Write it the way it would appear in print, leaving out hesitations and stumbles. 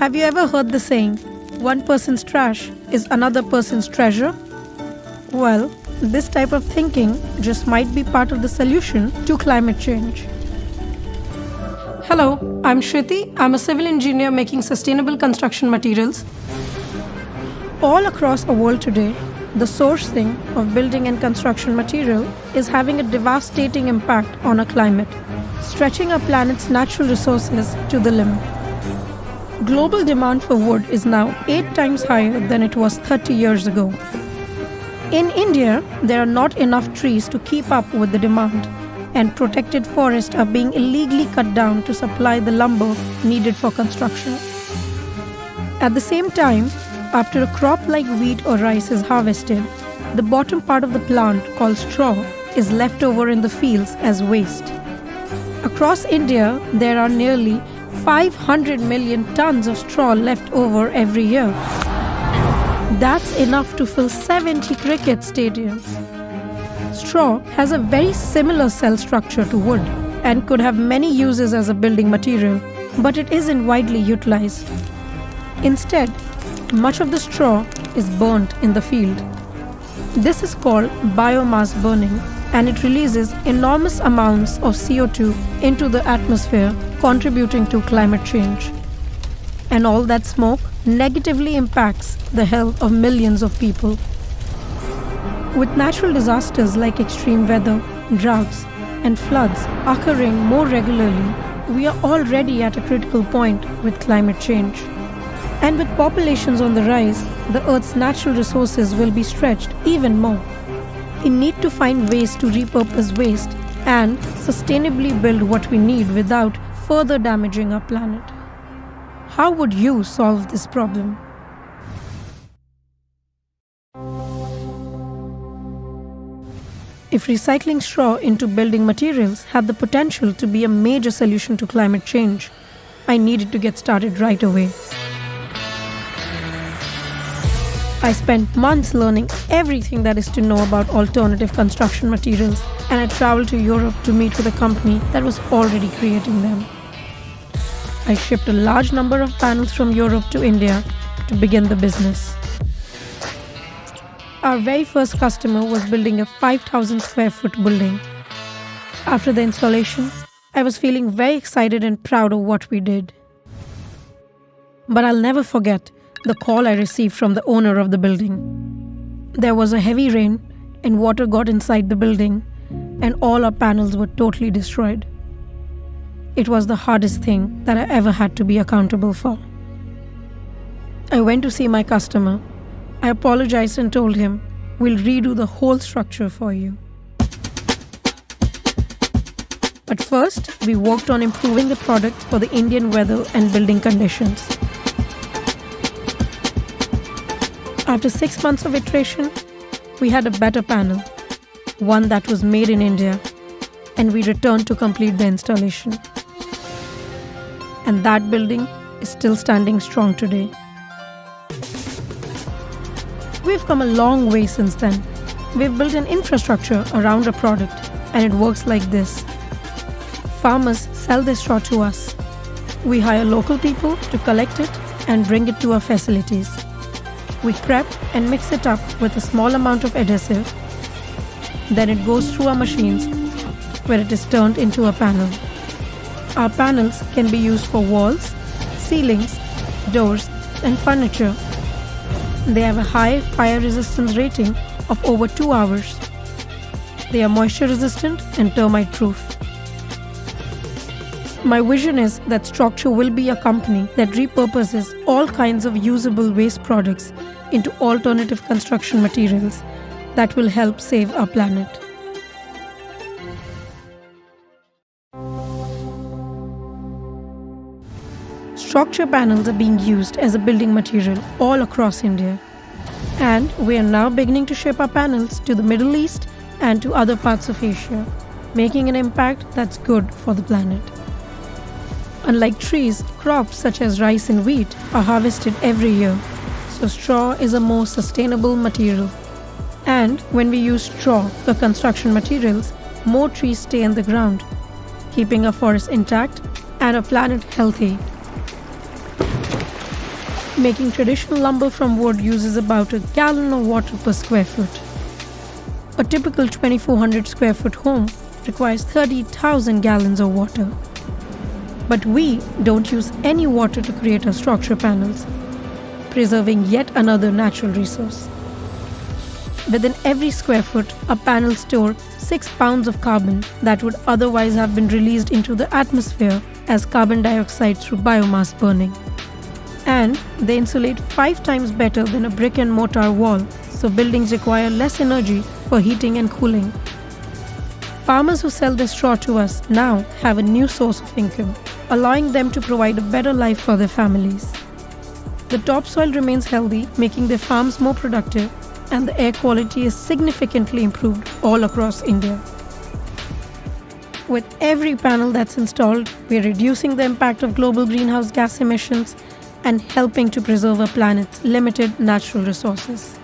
Have you ever heard the saying, one person's trash is another person's treasure? Well, this type of thinking just might be part of the solution to climate change. Hello, I'm Shruti. I'm a civil engineer making sustainable construction materials. All across the world today, the sourcing of building and construction material is having a devastating impact on our climate, stretching our planet's natural resources to the limit. Global demand for wood is now 8 times higher than it was 30 years ago. In India, there are not enough trees to keep up with the demand, and protected forests are being illegally cut down to supply the lumber needed for construction. At the same time, after a crop like wheat or rice is harvested, the bottom part of the plant, called straw, is left over in the fields as waste. Across India, there are nearly 500 million tons of straw left over every year. That's enough to fill 70 cricket stadiums. Straw has a very similar cell structure to wood and could have many uses as a building material, but it isn't widely utilized. Instead, much of the straw is burnt in the field. This is called biomass burning, and it releases enormous amounts of CO2 into the atmosphere, contributing to climate change. And all that smoke negatively impacts the health of millions of people. With natural disasters like extreme weather, droughts, and floods occurring more regularly, we are already at a critical point with climate change. And with populations on the rise, the Earth's natural resources will be stretched even more. We need to find ways to repurpose waste and sustainably build what we need without further damaging our planet. How would you solve this problem? If recycling straw into building materials had the potential to be a major solution to climate change, I needed to get started right away. I spent months learning everything that is to know about alternative construction materials, and I traveled to Europe to meet with a company that was already creating them. I shipped a large number of panels from Europe to India to begin the business. Our very first customer was building a 5,000 square foot building. After the installation, I was feeling very excited and proud of what we did. But I'll never forget the call I received from the owner of the building. There was a heavy rain and water got inside the building, and all our panels were totally destroyed. It was the hardest thing that I ever had to be accountable for. I went to see my customer. I apologized and told him, "We'll redo the whole structure for you." But first, we worked on improving the product for the Indian weather and building conditions. After 6 months of iteration, we had a better panel, one that was made in India, and we returned to complete the installation. And that building is still standing strong today. We've come a long way since then. We've built an infrastructure around a product, and it works like this. Farmers sell their straw to us. We hire local people to collect it and bring it to our facilities. We prep and mix it up with a small amount of adhesive. Then it goes through our machines where it is turned into a panel. Our panels can be used for walls, ceilings, doors, and furniture. They have a high fire resistance rating of over 2 hours. They are moisture resistant and termite proof. My vision is that Strawcture will be a company that repurposes all kinds of usable waste products into alternative construction materials that will help save our planet. Strawcture panels are being used as a building material all across India. And we are now beginning to ship our panels to the Middle East and to other parts of Asia, making an impact that's good for the planet. Unlike trees, crops such as rice and wheat are harvested every year, so straw is a more sustainable material. And when we use straw for construction materials, more trees stay in the ground, keeping our forests intact and our planet healthy. Making traditional lumber from wood uses about a gallon of water per square foot. A typical 2,400 square foot home requires 30,000 gallons of water. But we don't use any water to create our structure panels, preserving yet another natural resource. Within every square foot, our panels store 6 pounds of carbon that would otherwise have been released into the atmosphere as carbon dioxide through biomass burning. And they insulate 5 times better than a brick and mortar wall, so buildings require less energy for heating and cooling. Farmers who sell their straw to us now have a new source of income, allowing them to provide a better life for their families. The topsoil remains healthy, making their farms more productive, and the air quality is significantly improved all across India. With every panel that's installed, we're reducing the impact of global greenhouse gas emissions and helping to preserve our planet's limited natural resources.